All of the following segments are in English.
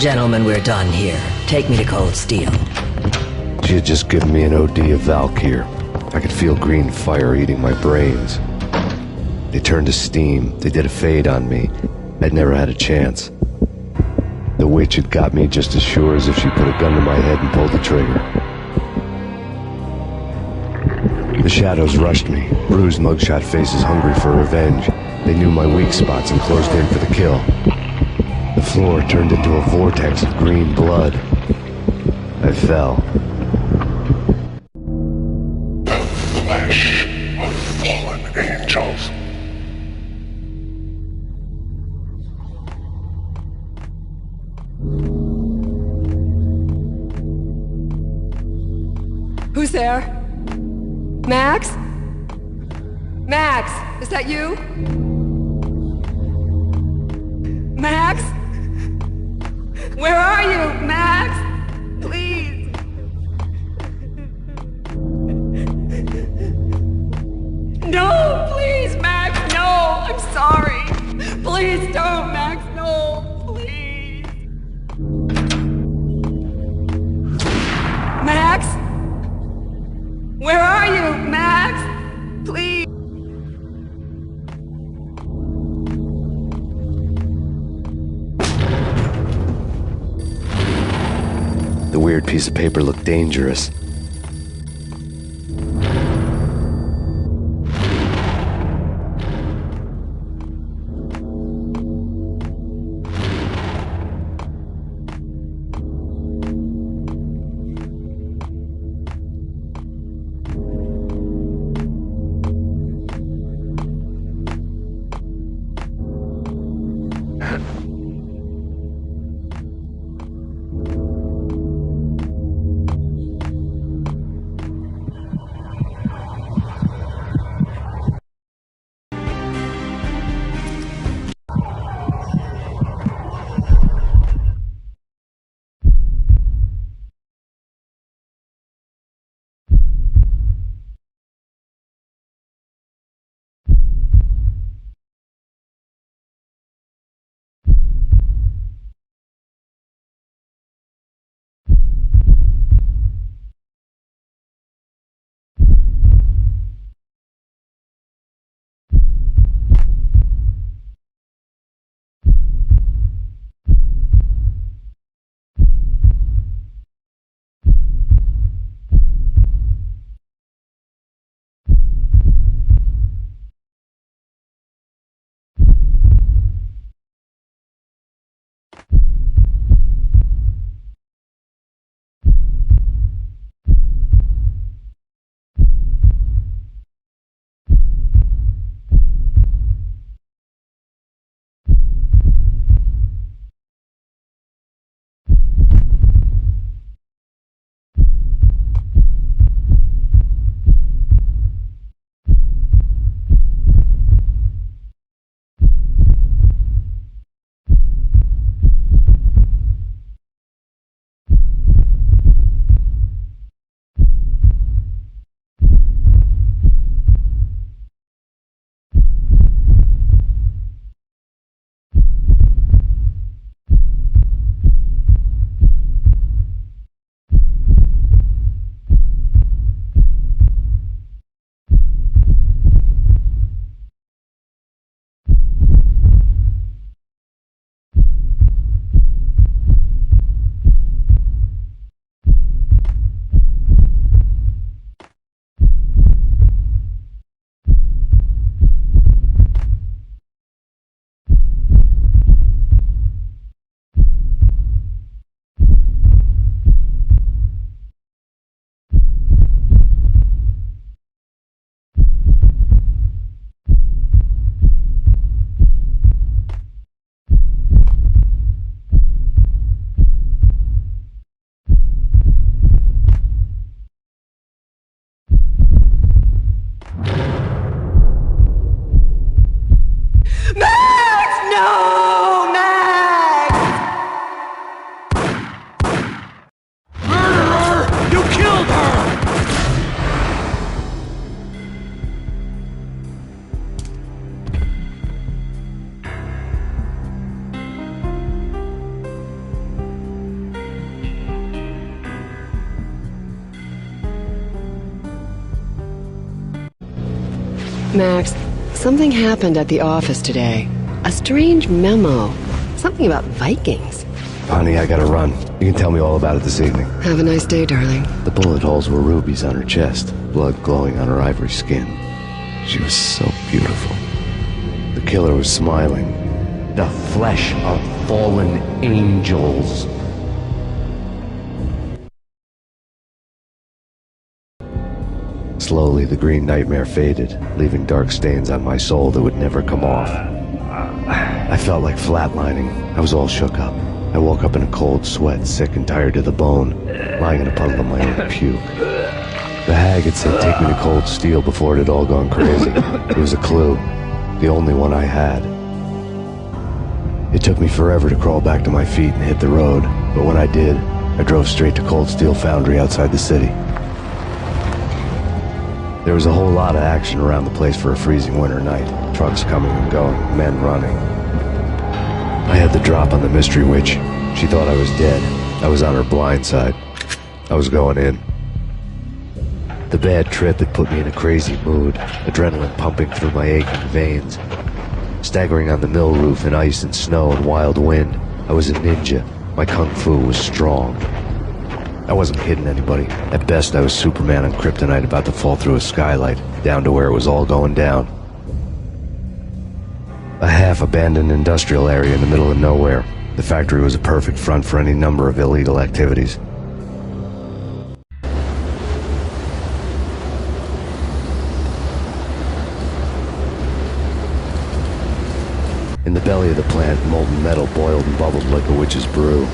Gentlemen, we're done here. Take me to Cold Steel. She had just given me an OD of Valkyr. I could feel green fire eating my brains. They turned to steam. They did a fade on me. I'd never had a chance. The witch had got me just as sure as if she put a gun to my head and pulled the trigger. The shadows rushed me, bruised mugshot faces hungry for revenge. They knew my weak spots and closed in for the kill. The floor turned into a vortex of green blood. I fell. The flesh of fallen angels. Who's there? Max? Max, is that you? Max? Where are you, Max? Please. No, please, Max, no, I'm sorry. Please don't, Max, no, please. Max? Where are you, Max? Please. The weird piece of paper looked dangerous. Max, something happened at the office today. A strange memo. Something about Vikings. Honey, I gotta run. You can tell me all about it this evening. Have a nice day, darling. The bullet holes were rubies on her chest, blood glowing on her ivory skin. She was so beautiful. The killer was smiling. The flesh of fallen angels. Slowly, the green nightmare faded, leaving dark stains on my soul that would never come off. I felt like flatlining. I was all shook up. I woke up in a cold sweat, sick and tired to the bone, lying in a puddle of my own puke. The hag had said take me to cold steel before it had all gone crazy. It was a clue, the only one I had. It took me forever to crawl back to my feet and hit the road, but when I did, I drove straight to Cold Steel Foundry outside the city. There was a whole lot of action around the place for a freezing winter night. Trucks coming and going, men running. I had the drop on the mystery witch. She thought I was dead. I was on her blind side. I was going in. The bad trip had put me in a crazy mood, adrenaline pumping through my aching veins. Staggering on the mill roof in ice and snow and wild wind, I was a ninja. My kung fu was strong. I wasn't hitting anybody. At best, I was Superman on kryptonite about to fall through a skylight, down to where it was all going down. A half-abandoned industrial area in the middle of nowhere. The factory was a perfect front for any number of illegal activities. In the belly of the plant, molten metal boiled and bubbled like a witch's brew.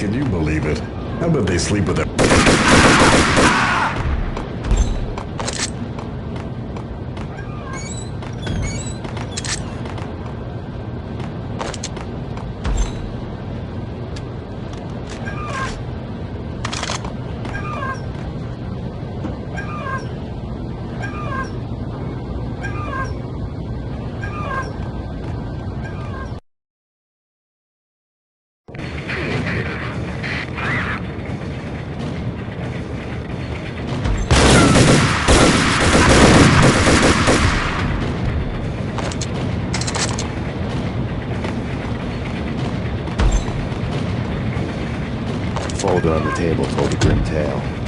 Can you believe it? How about they sleep with a... Folder on the table told a grim tale.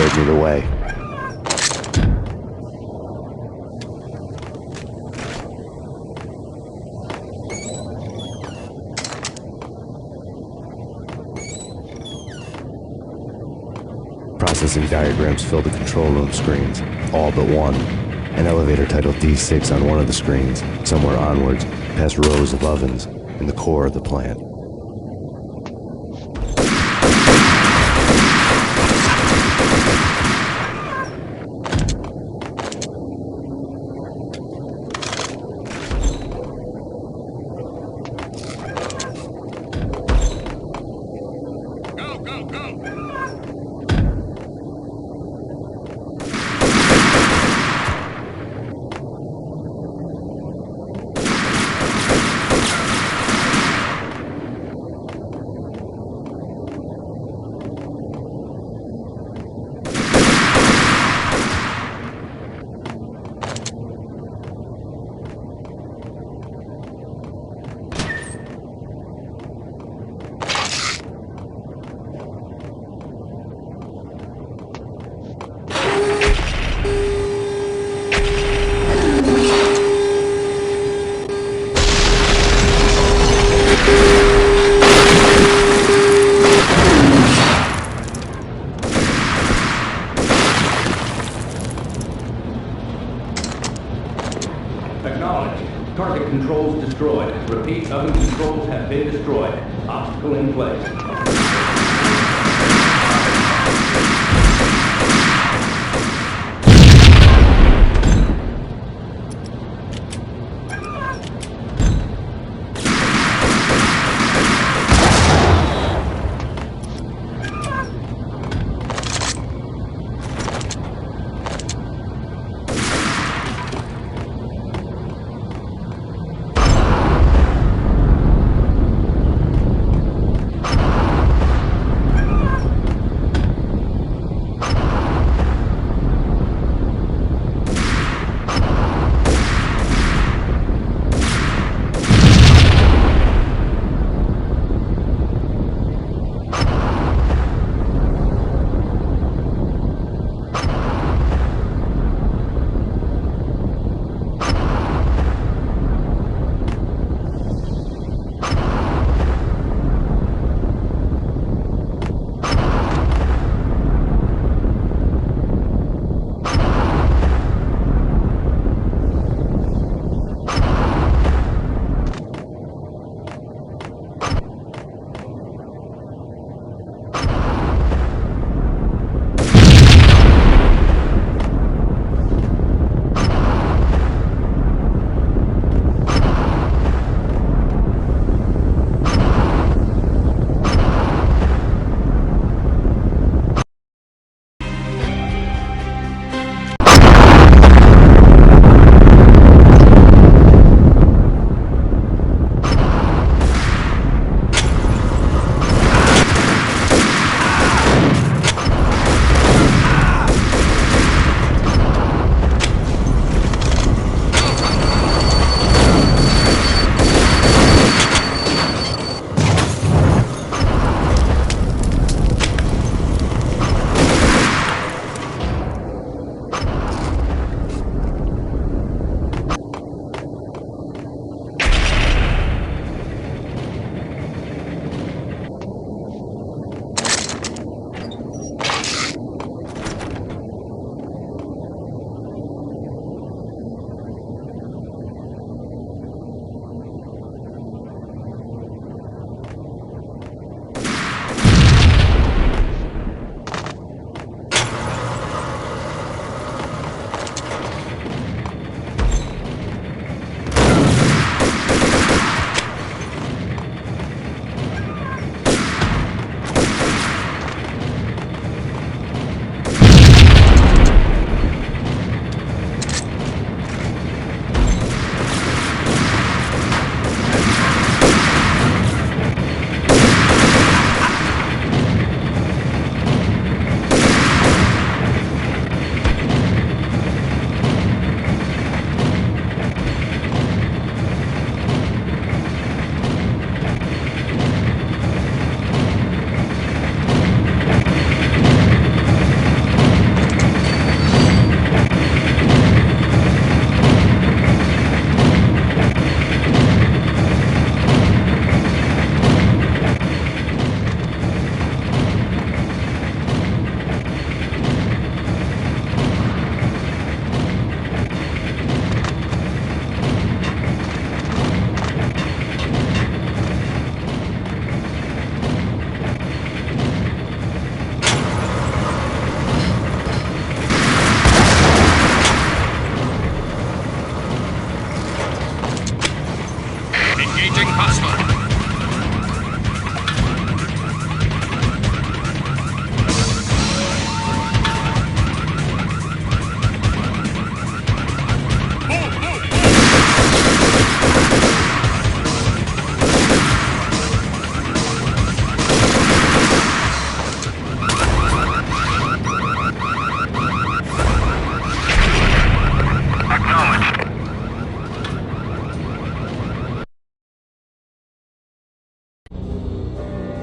showed me the way. Processing diagrams fill the control room screens, all but one. An elevator titled D6 on one of the screens, somewhere onwards, past rows of ovens, in the core of the plant. Acknowledged. Target controls destroyed. Repeat, oven controls have been destroyed. Obstacle in place.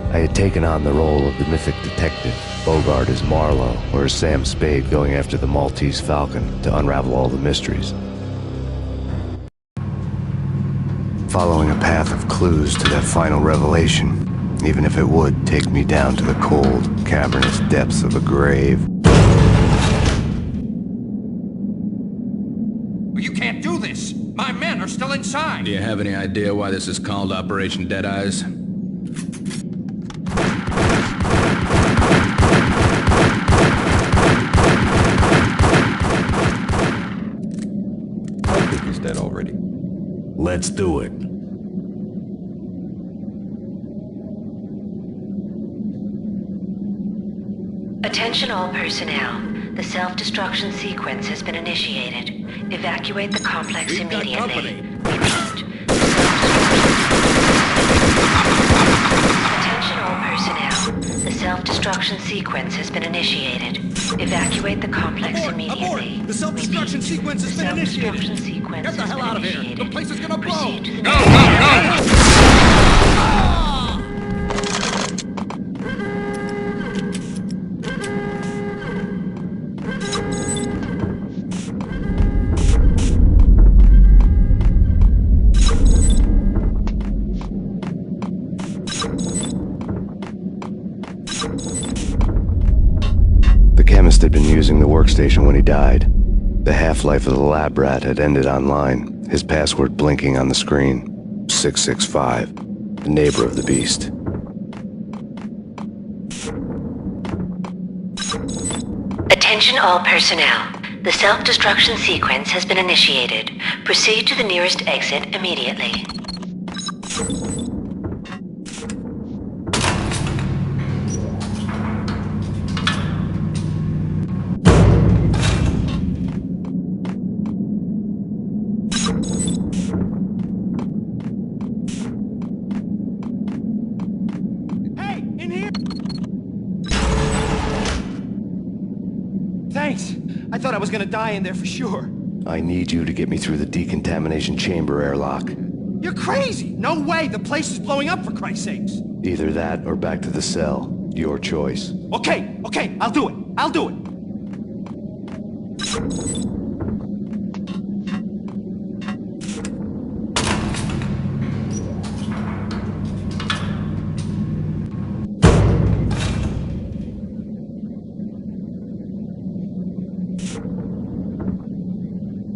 I had taken on the role of the mythic detective, Bogart as Marlowe, or as Sam Spade going after the Maltese Falcon to unravel all the mysteries. Following a path of clues to that final revelation, even if it would take me down to the cold, cavernous depths of a grave. You can't do this! My men are still inside! Do you have any idea why this is called Operation Dead Eyes? I think he's dead already. Let's do it. Attention all personnel. The self-destruction sequence has been initiated. Evacuate the complex We've got immediately. company. Attention all personnel. The self-destruction sequence has been initiated. Evacuate the complex immediately. Abort! The self-destruction sequence has been initiated. Self-destruction sequence Get the has hell been out of here. initiated. The place is gonna blow. Proceed to the Go, go, go! The chemist had been using the workstation when he died. The half-life of the lab rat had ended online, his password blinking on the screen. 665, the neighbor of the beast. Attention all personnel. The self-destruction sequence has been initiated. Proceed to the nearest exit immediately. Hey, in here! Thanks. I thought I was gonna die in there for sure. I need you to get me through the decontamination chamber airlock. You're crazy! No way! The place is blowing up, for Christ's sakes! Either that or back to the cell. Your choice. Okay, I'll do it. I'll do it.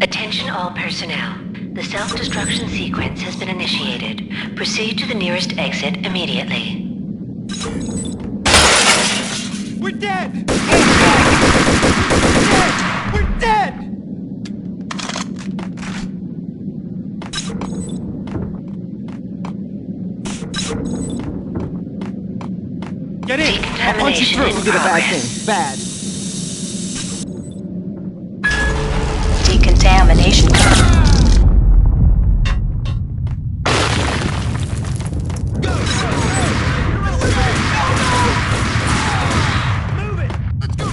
Attention all personnel. The self-destruction sequence has been initiated. Proceed to the nearest exit immediately. We're dead! We're dead! Get in! I'll punch you through. Decontamination in progress. Bad. Decontamination. Move it! Let's go!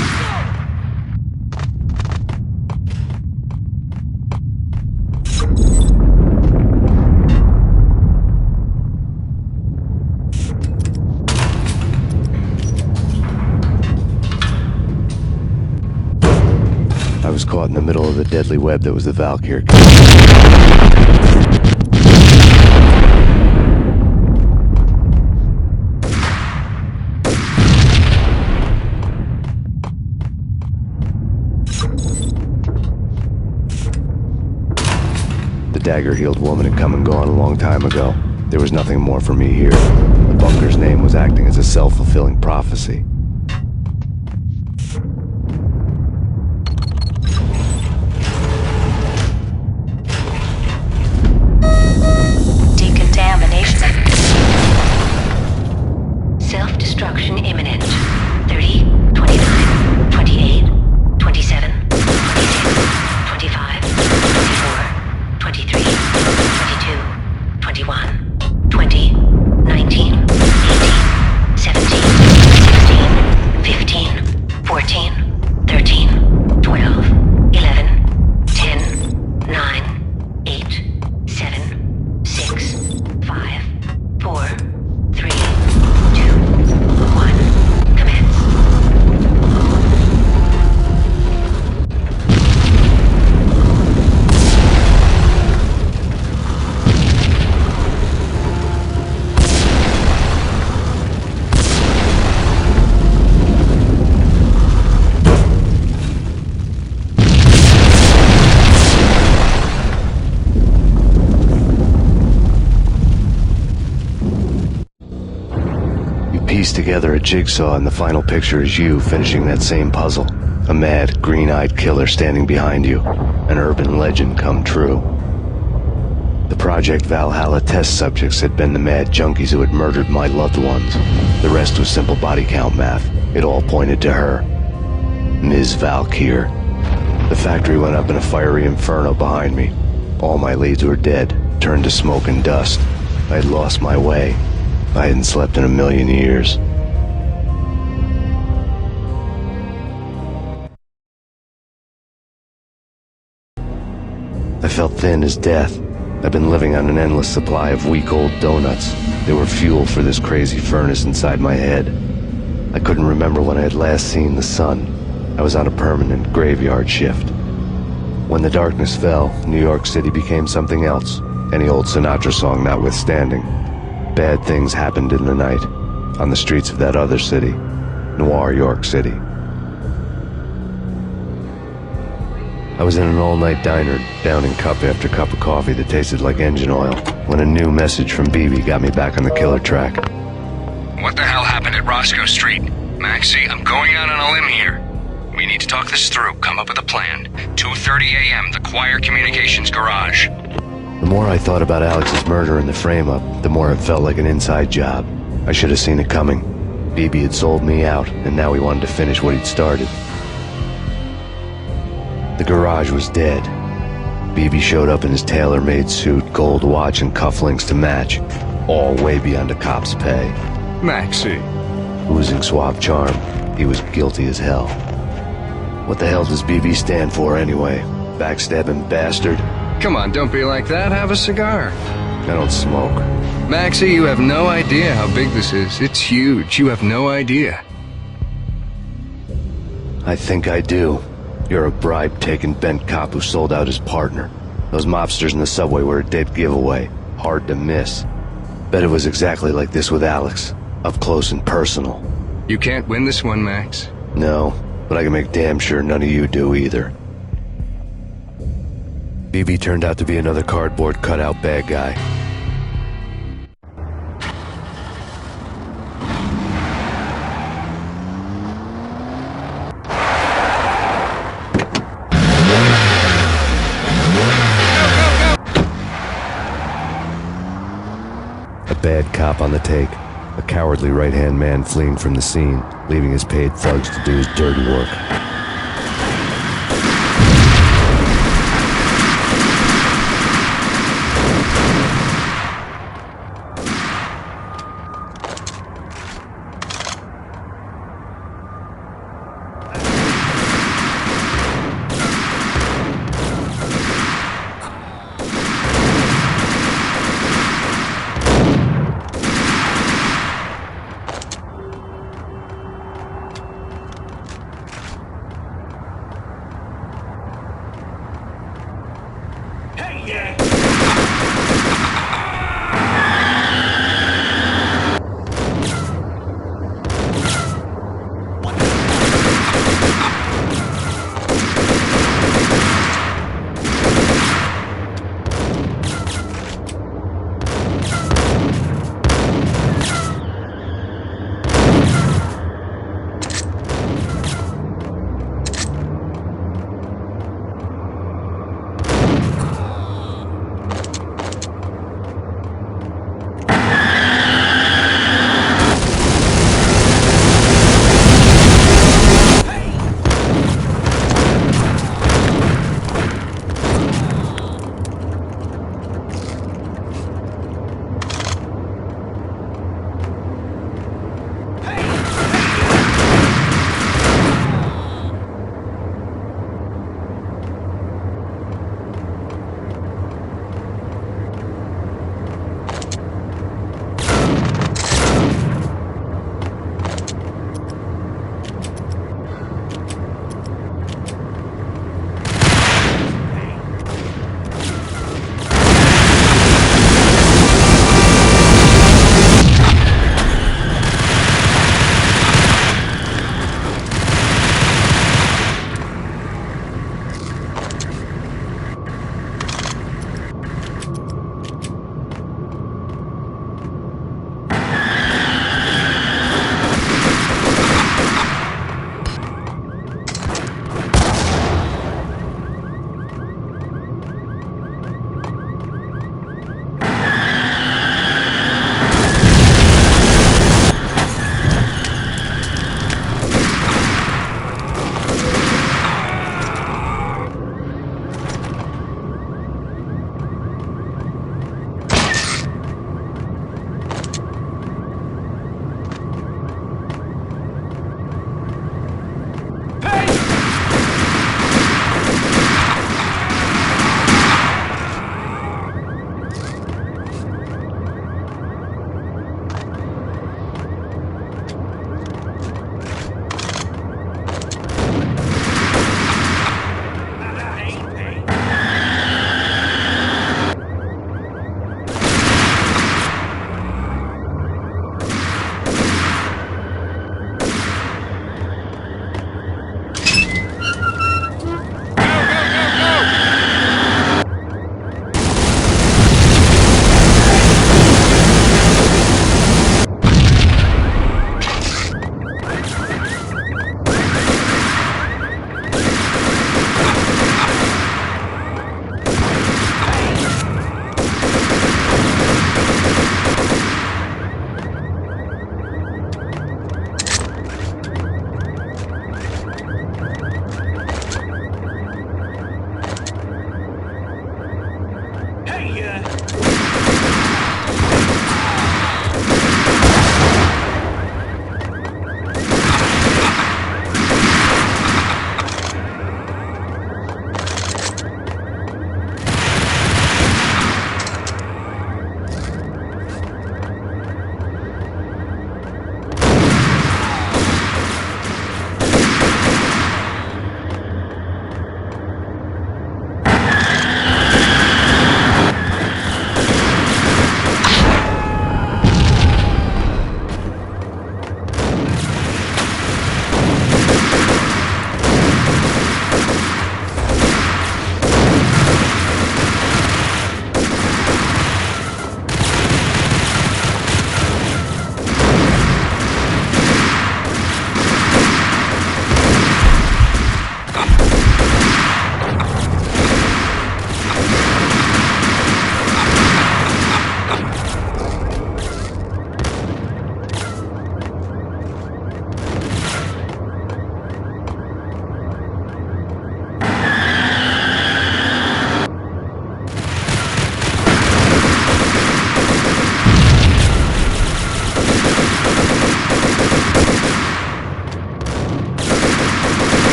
I was caught in the middle of the deadly web that was the Valkyr. The dagger-heeled woman had come and gone a long time ago. There was nothing more for me here. The bunker's name was acting as a self-fulfilling prophecy. Decontamination. Self-destruction imminent. 30, 29, 28, 27, 26, 25, 24, 23, 22, 21, 20, 19, 18, 17, 16, 15, 14, 13, 12, 11, 10, 9, 8, 7, 6, 5, 4, 3, 2, piece together a jigsaw, and the final picture is you finishing that same puzzle. A mad, green-eyed killer standing behind you. An urban legend come true. The Project Valhalla test subjects had been the mad junkies who had murdered my loved ones. The rest was simple body count math. It all pointed to her. Ms. Valkyr. The factory went up in a fiery inferno behind me. All my leads were dead, turned to smoke and dust. I had lost my way. I hadn't slept in a million years. I felt thin as death. I'd been living on an endless supply of week-old donuts. They were fuel for this crazy furnace inside my head. I couldn't remember when I had last seen the sun. I was on a permanent graveyard shift. When the darkness fell, New York City became something else, any old Sinatra song notwithstanding. Bad things happened in the night, on the streets of that other city, Noir York City. I was in an all-night diner, downing cup after cup of coffee that tasted like engine oil, when a new message from BB got me back on the killer track. What the hell happened at Roscoe Street? Maxie, I'm going out on a limb here. We need to talk this through, come up with a plan. 2:30 a.m., the Choir Communications Garage. The more I thought about Alex's murder and the frame-up, the more it felt like an inside job. I should have seen it coming. BB had sold me out, and now he wanted to finish what he'd started. The garage was dead. BB showed up in his tailor-made suit, gold watch, and cufflinks to match, all way beyond a cop's pay. Maxie. Oozing suave charm, he was guilty as hell. What the hell does BB stand for anyway? Backstabbing bastard? Come on, don't be like that. Have a cigar. I don't smoke. Maxie, you have no idea how big this is. It's huge. You have no idea. I think I do. You're a bribe-taking bent cop who sold out his partner. Those mobsters in the subway were a dead giveaway. Hard to miss. Bet it was exactly like this with Alex. Up close and personal. You can't win this one, Max. No, but I can make damn sure none of you do either. BB turned out to be another cardboard cutout bad guy. A bad cop on the take. A cowardly right-hand man fleeing from the scene, leaving his paid thugs to do his dirty work.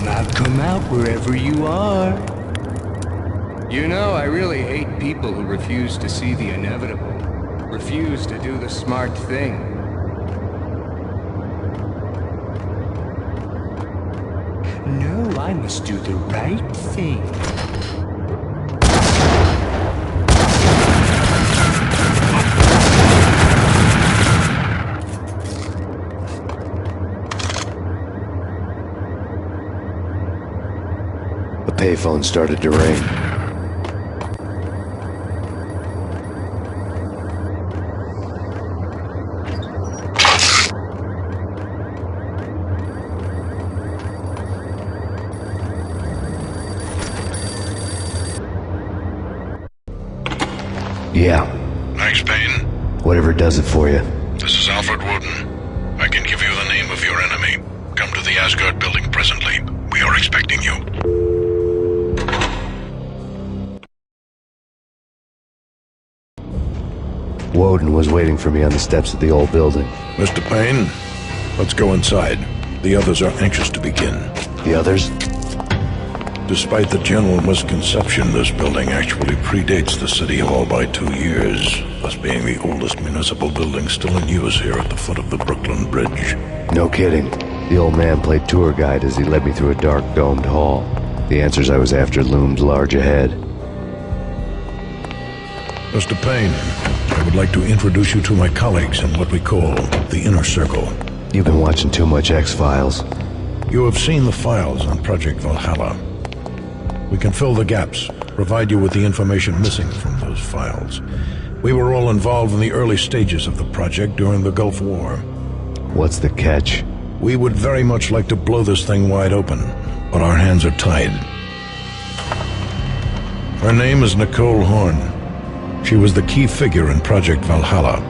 not come out wherever you are. You know, I really hate people who refuse to see the inevitable. Refuse to do the smart thing. No, I must do the right thing. The payphone started to ring. Yeah. Thanks, Payne. Whatever does it for you. This is Alfred Woden. I can give you the name of your enemy. Come to the Asgard building presently. We are expecting you. Woden was waiting for me on the steps of the old building. Mr. Payne, let's go inside. The others are anxious to begin. The others? Despite the general misconception, this building actually predates the City Hall by 2 years, thus being the oldest municipal building still in use here at the foot of the Brooklyn Bridge. No kidding. The old man played tour guide as he led me through a dark domed hall. The answers I was after loomed large ahead. Mr. Payne, I would like to introduce you to my colleagues in what we call the Inner Circle. You've been watching too much X-Files. You have seen the files on Project Valhalla. We can fill the gaps, provide you with the information missing from those files. We were all involved in the early stages of the project during the Gulf War. What's the catch? We would very much like to blow this thing wide open, but our hands are tied. Her name is Nicole Horn. She was the key figure in Project Valhalla.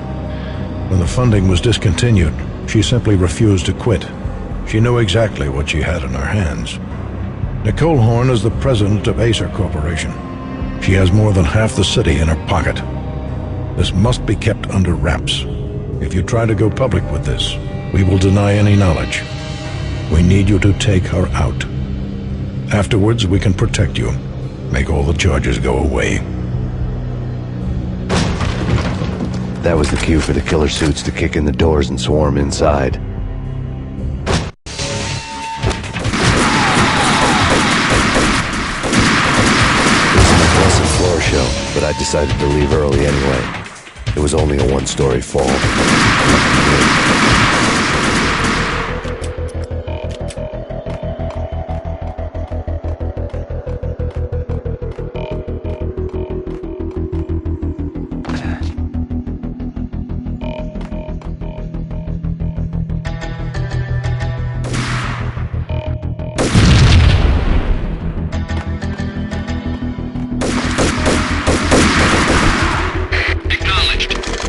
When the funding was discontinued, she simply refused to quit. She knew exactly what she had in her hands. Nicole Horn is the president of Acer Corporation. She has more than half the city in her pocket. This must be kept under wraps. If you try to go public with this, we will deny any knowledge. We need you to take her out. Afterwards, we can protect you. Make all the charges go away. That was the cue for the killer suits to kick in the doors and swarm inside. Show, but I decided to leave early anyway. It was only a one-story fall.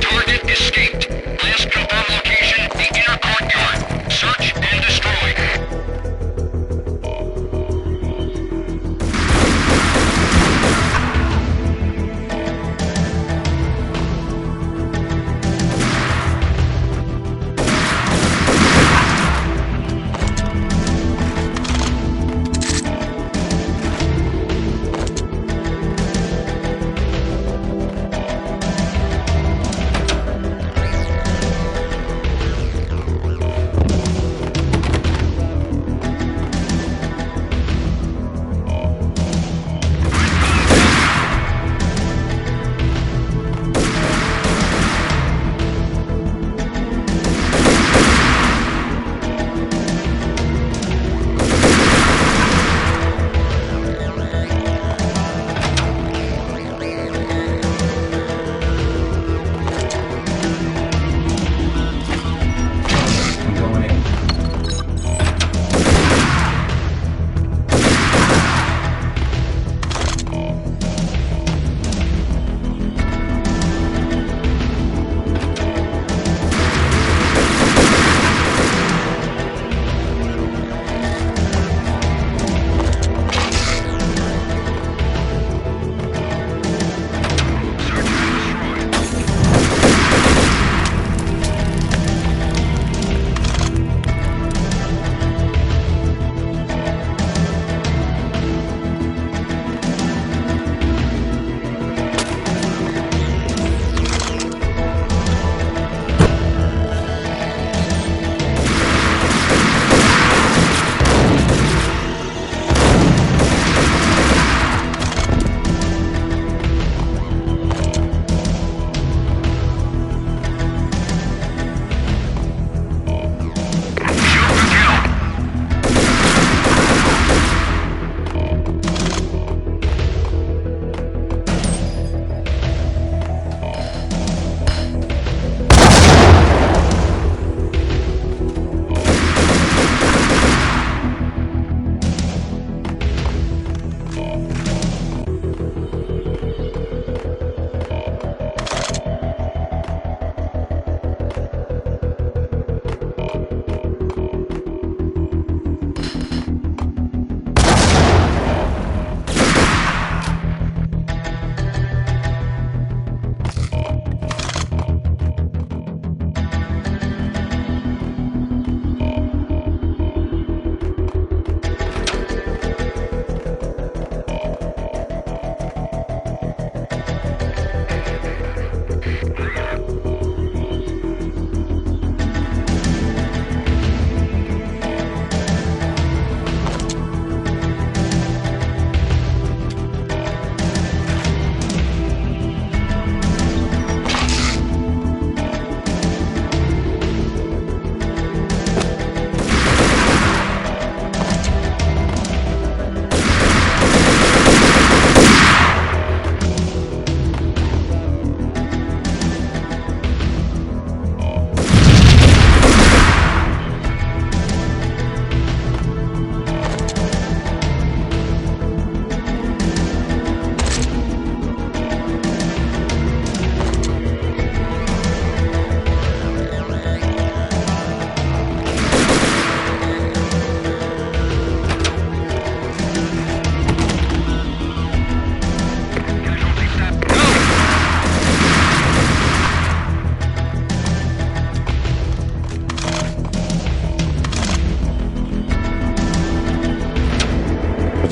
Target escaped. Last confirmed location, the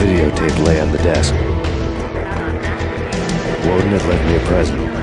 videotape lay on the desk. Woden had left me a present.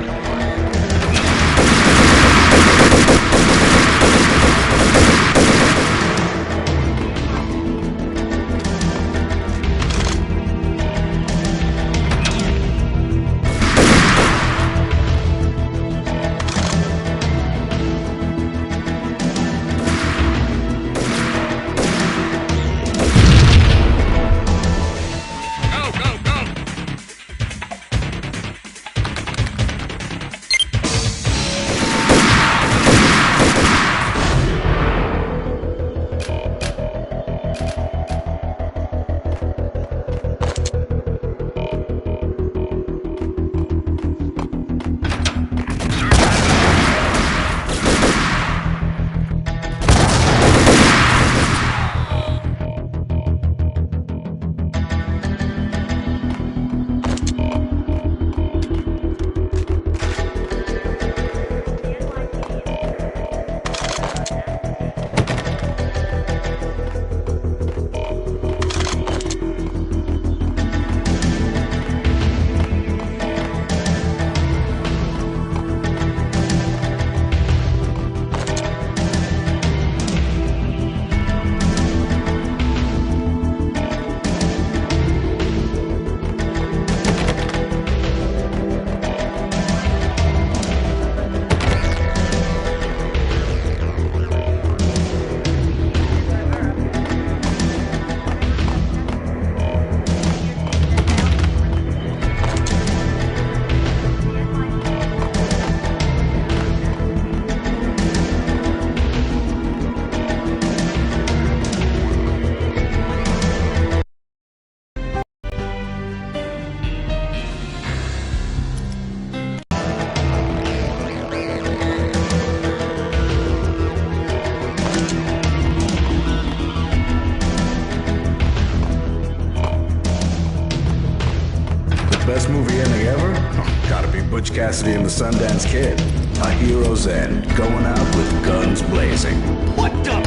Best movie ending ever? Oh, gotta be Butch Cassidy and the Sundance Kid. A hero's end, going out with guns blazing. What the?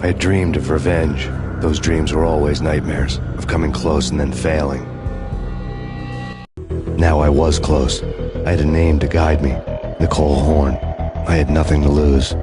I had dreamed of revenge. Those dreams were always nightmares, of coming close and then failing. Now I was close. I had a name to guide me, Nicole Horn. I had nothing to lose.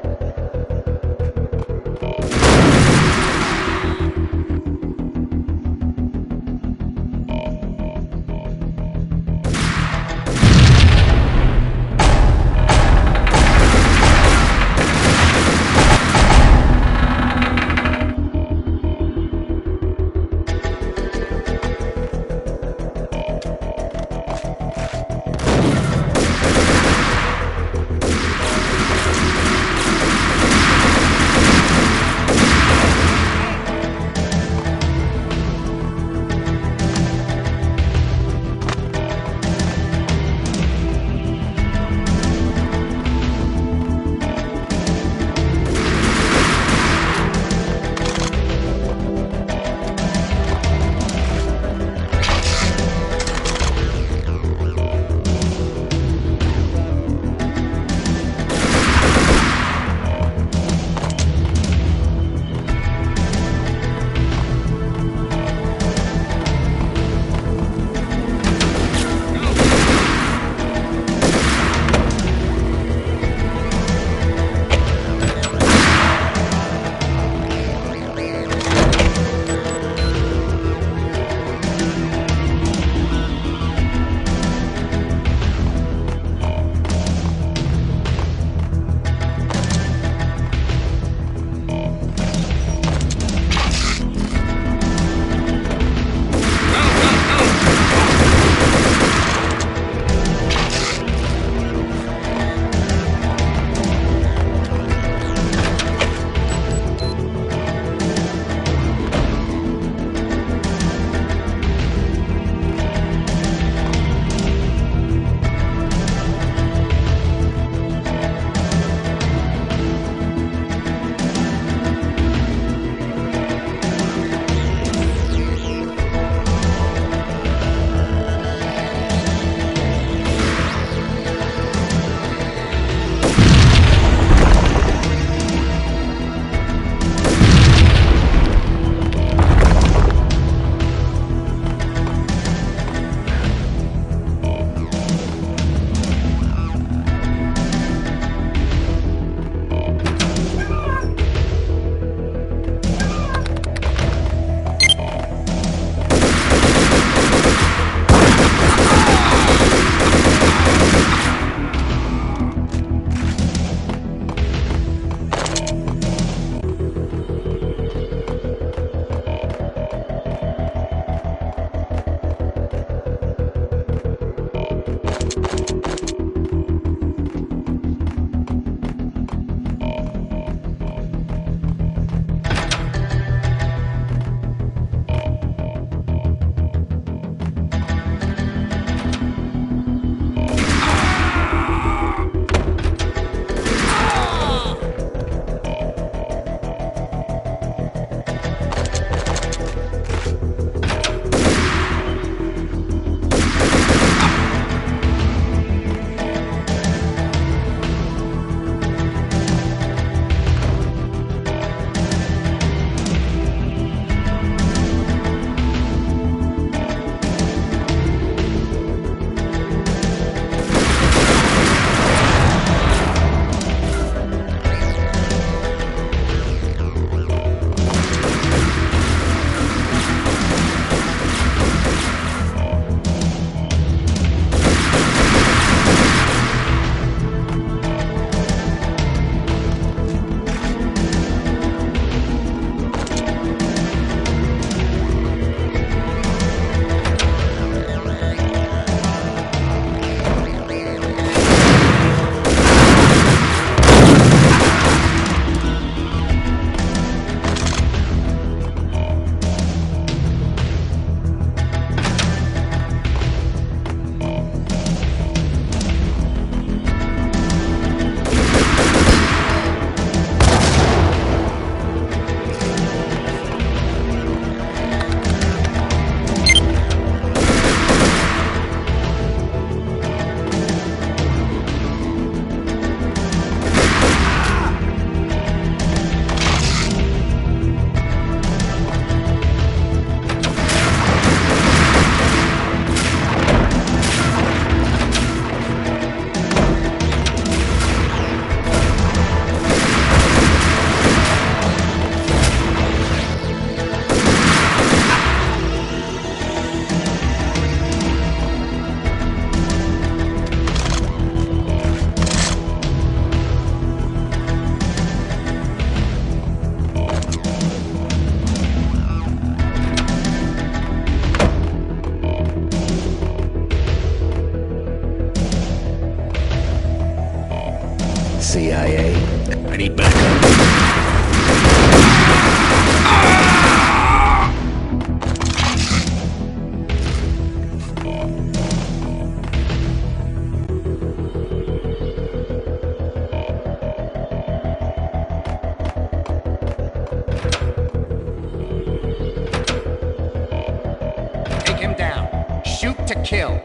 kill.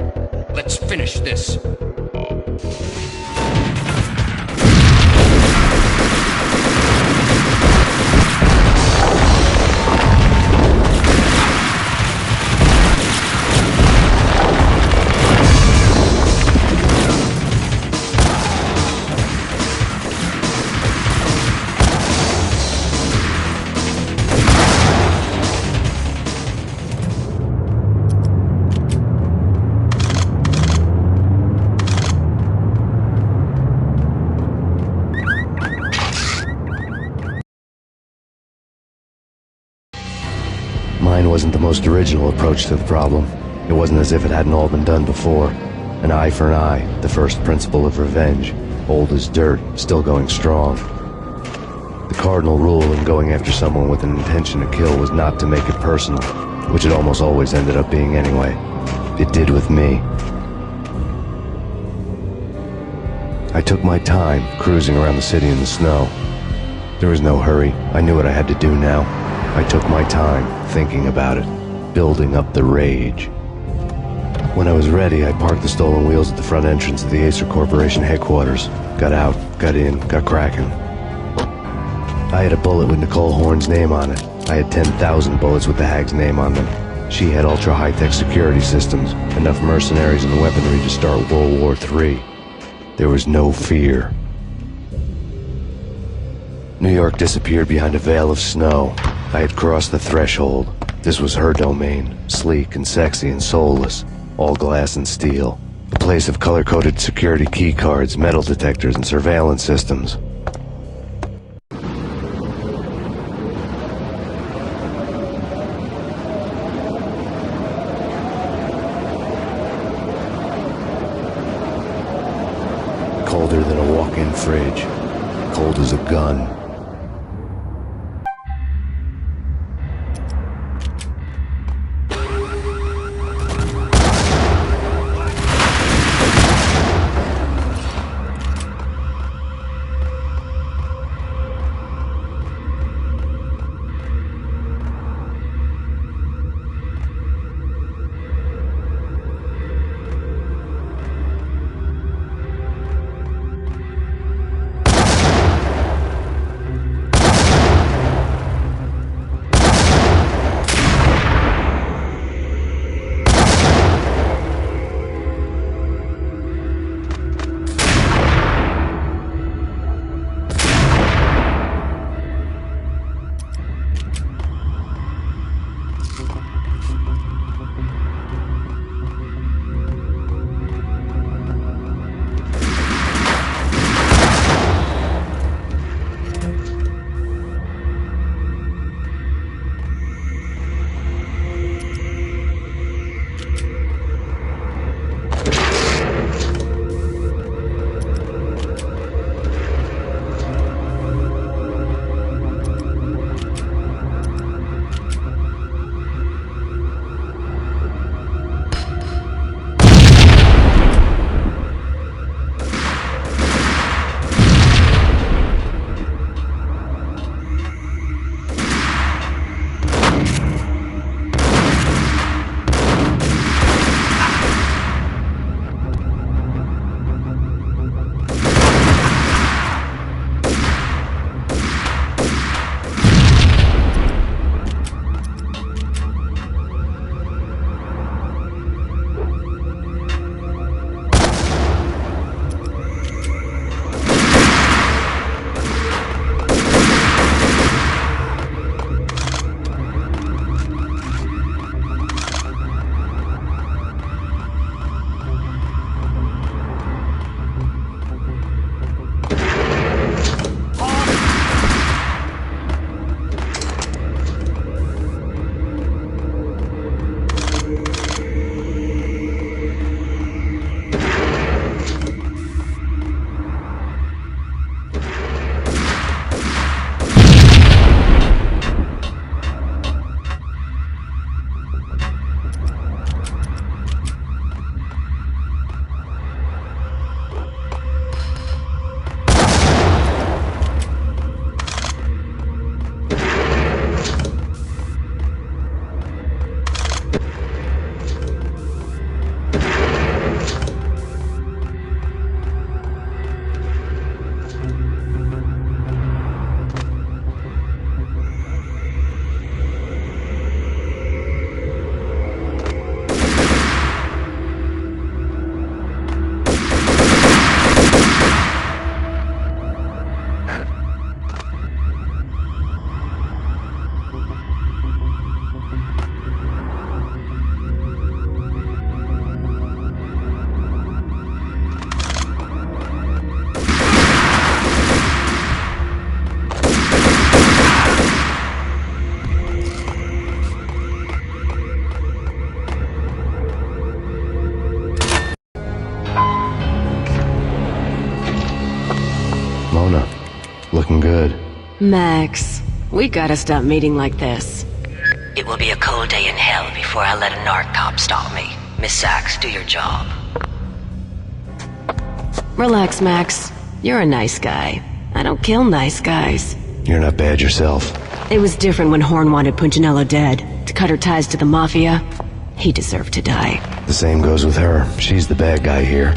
Let's finish this. Mine wasn't the most original approach to the problem. It wasn't as if it hadn't all been done before. An eye for an eye, the first principle of revenge. Old as dirt, still going strong. The cardinal rule in going after someone with an intention to kill was not to make it personal, which it almost always ended up being anyway. It did with me. I took my time, cruising around the city in the snow. There was no hurry. I knew what I had to do now. I took my time, thinking about it, building up the rage. When I was ready, I parked the stolen wheels at the front entrance of the Acer Corporation headquarters. Got out, got in, got cracking. I had a bullet with Nicole Horn's name on it. I had 10,000 bullets with the hag's name on them. She had ultra-high-tech security systems, enough mercenaries and weaponry to start World War III. There was no fear. New York disappeared behind a veil of snow. I had crossed the threshold. This was her domain, sleek and sexy and soulless, all glass and steel. A place of color-coded security keycards, metal detectors, and surveillance systems. Colder than a walk-in fridge. Cold as a gun. good. Max, we gotta stop meeting like this. It will be a cold day in hell before I let a narc cop stop me. Miss Sachs, do your job. Relax, Max. You're a nice guy. I don't kill nice guys. You're not bad yourself. It was different when Horn wanted Punchinello dead. To cut her ties to the Mafia. He deserved to die. The same goes with her. She's the bad guy here.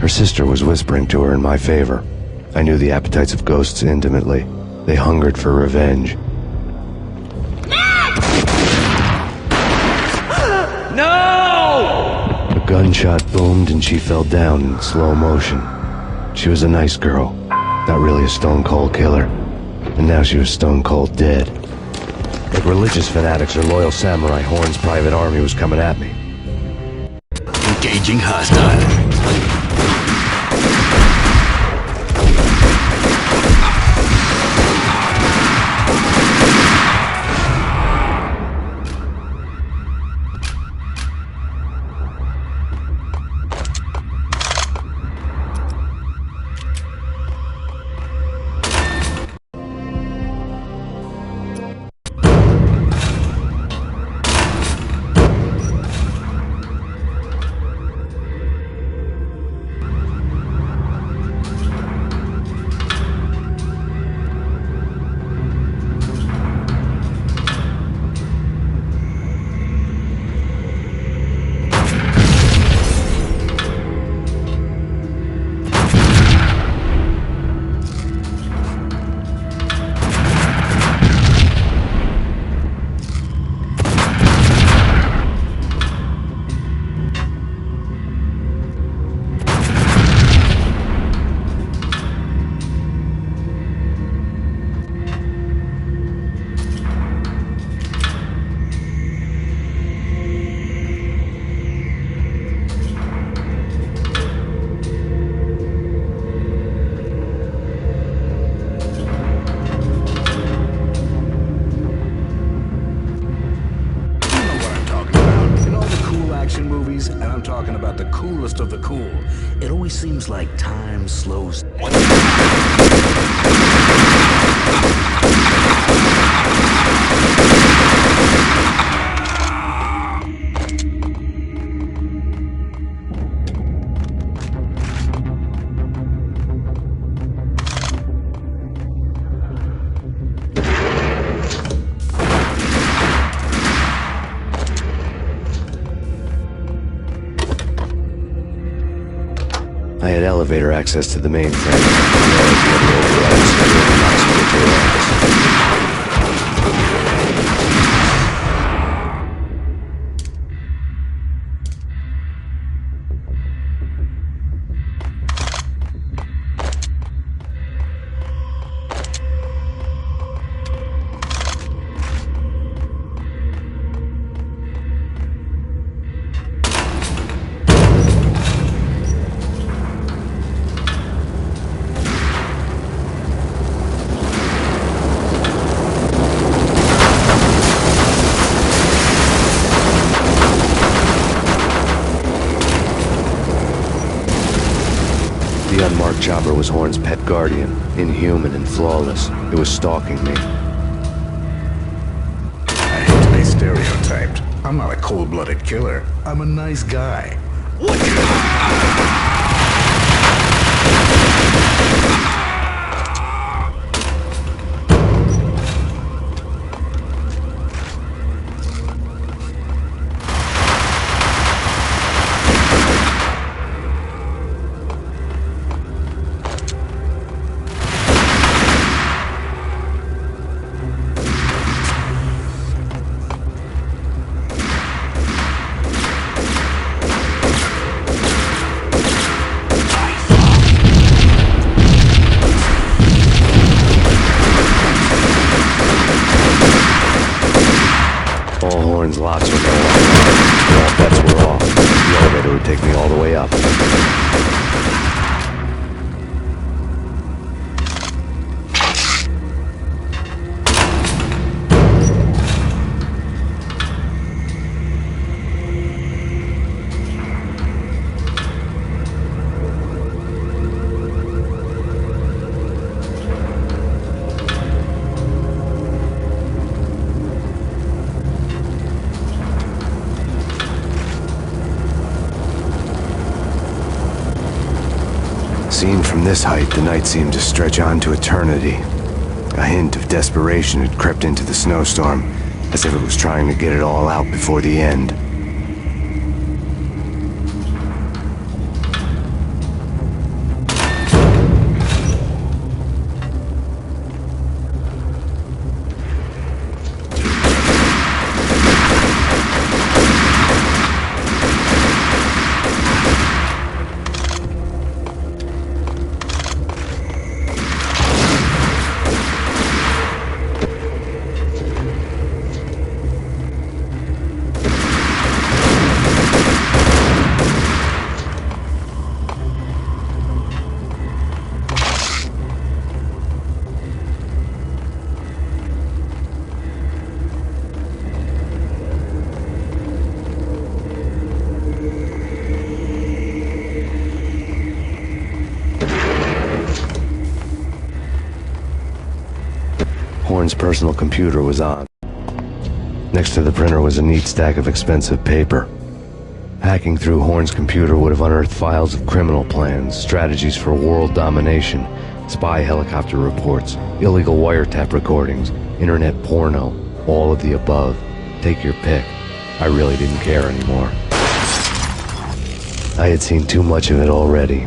Her sister was whispering to her in my favor. I knew the appetites of ghosts intimately. They hungered for revenge. No! A gunshot boomed and she fell down in slow motion. She was a nice girl. Not really a stone-cold killer. And now she was stone-cold dead. Like religious fanatics or loyal samurai, Horn's private army was coming at me. Engaging hostile. And I'm talking about the coolest of the cool. It always seems like time slows. I had elevator access to the mainframe. The unmarked chopper was Horn's pet guardian, inhuman and flawless. It was stalking me. I hate to be stereotyped. I'm not a cold-blooded killer. I'm a nice guy. All Horn's lots were no longer. All bets were off. The elevator would take me all the way up. Seen from this height, the night seemed to stretch on to eternity. A hint of desperation had crept into the snowstorm, as if it was trying to get it all out before the end. Horn's personal computer was on. Next to the printer was a neat stack of expensive paper. Hacking through Horn's computer would have unearthed files of criminal plans, strategies for world domination, spy helicopter reports, illegal wiretap recordings, internet porno, all of the above. Take your pick. I really didn't care anymore. I had seen too much of it already.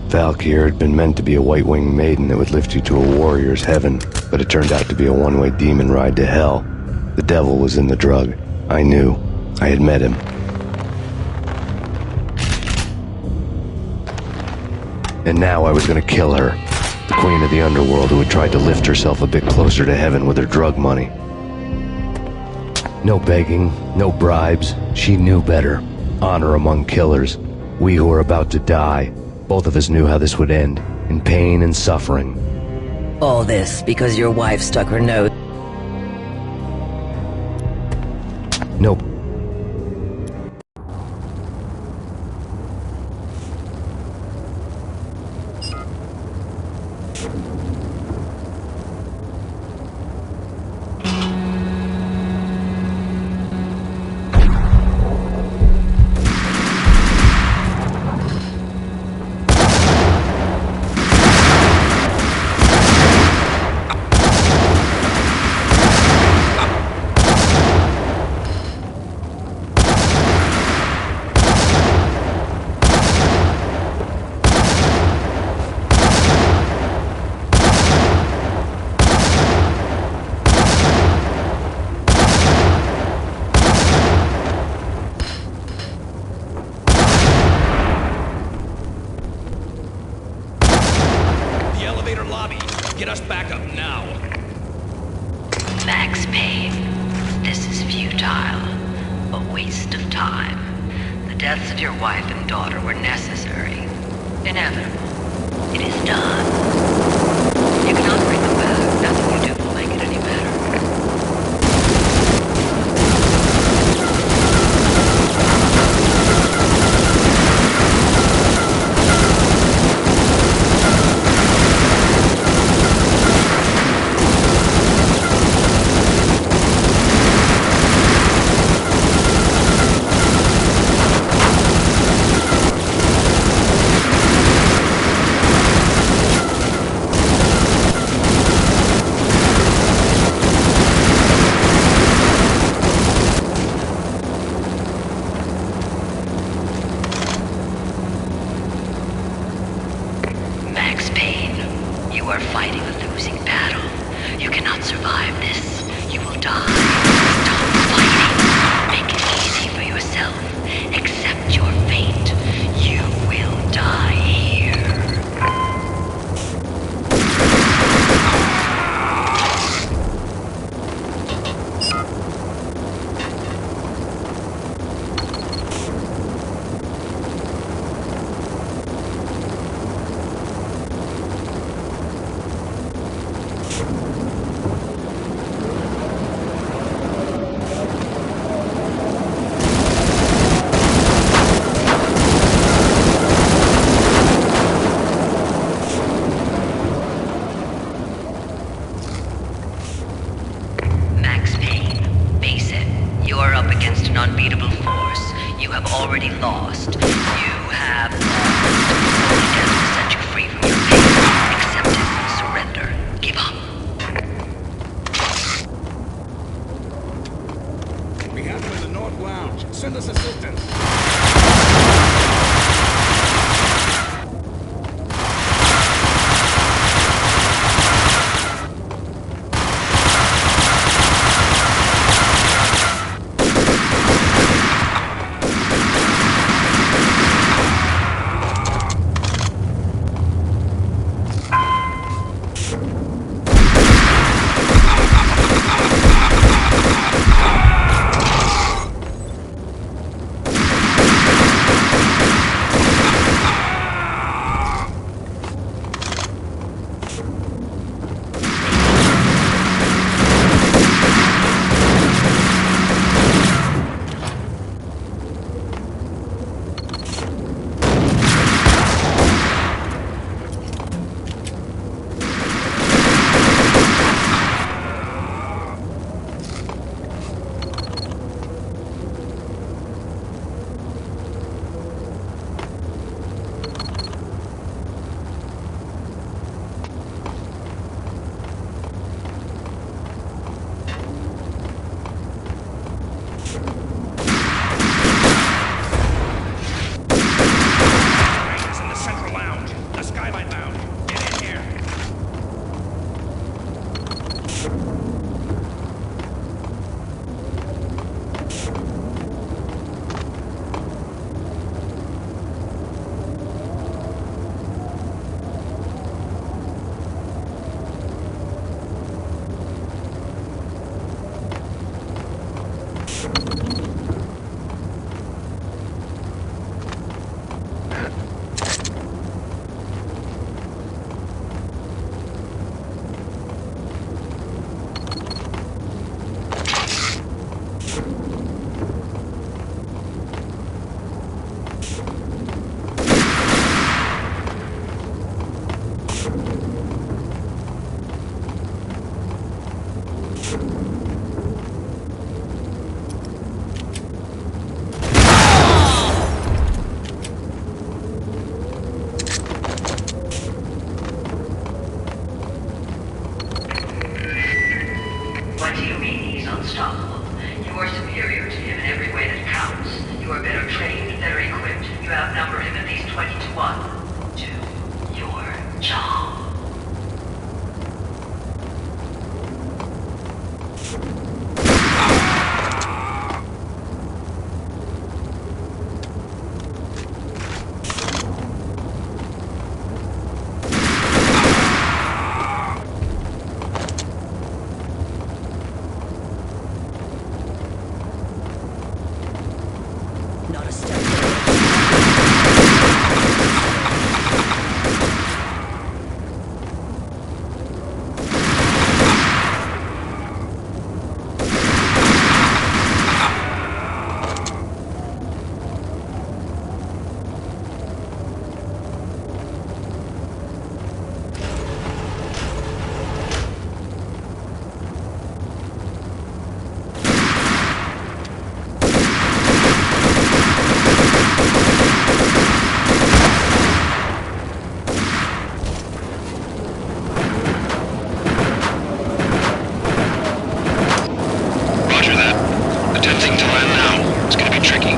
Valkyr had been meant to be a white-winged maiden that would lift you to a warrior's heaven, but it turned out to be a one-way demon ride to hell. The devil was in the drug. I knew. I had met him. And now I was gonna kill her. The queen of the underworld who had tried to lift herself a bit closer to heaven with her drug money. No begging, no bribes. She knew better. Honor among killers. We who were about to die. Both of us knew how this would end, in pain and suffering. All this because your wife stuck her nose. Nope. Get us back up now. Max Payne, this is futile. A waste of time. The deaths of your wife and daughter were necessary. Inevitable. It is done. You cannot bring them back. Nothing you do will make it any better. are fighting a losing battle. You cannot survive this. You will die. Stop fighting. Make it easy for yourself. Accept your fate. You will die here. Max Payne, face it. You are up against an unbeatable force. You have already lost. You have lost. Only death will set you free from your pain. Accept it. Surrender. Give up. We have him in the North Lounge. Send us assistance. What do you mean he's unstoppable? You are superior to him in every way that counts. You are better trained, better equipped. You outnumber him at least 20 to 1. Do your job. Not a step. Tricky.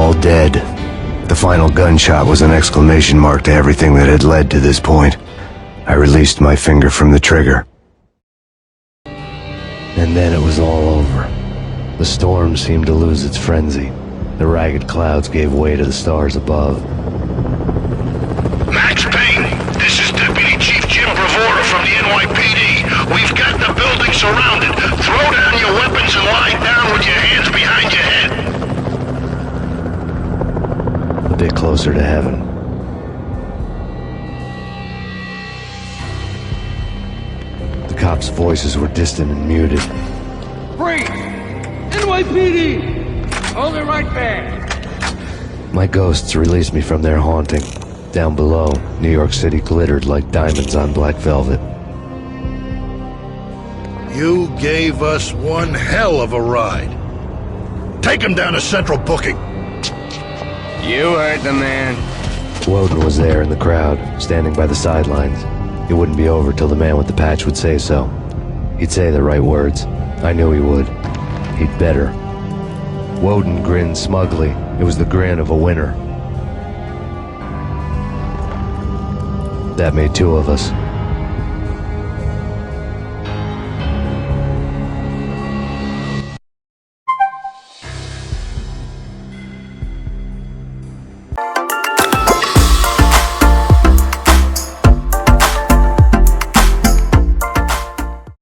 all dead. The final gunshot was an exclamation mark to everything that had led to this point. I released my finger from the trigger. And then it was all over. The storm seemed to lose its frenzy. The ragged clouds gave way to the stars above. Max Payne, this is Deputy Chief Jim Bravura from the NYPD. We've got the building surrounded. Throw down your weapons and lie down with your hands behind your head. A bit closer to heaven. The cops' voices were distant and muted. Freeze! NYPD! Hold it right there! My ghosts released me from their haunting. Down below, New York City glittered like diamonds on black velvet. You gave us one hell of a ride. Take him down to Central Booking. You heard the man. Woden was there in the crowd, standing by the sidelines. It wouldn't be over till the man with the patch would say so. He'd say the right words. I knew he would. He'd better. Woden grinned smugly. It was the grin of a winner. That made two of us.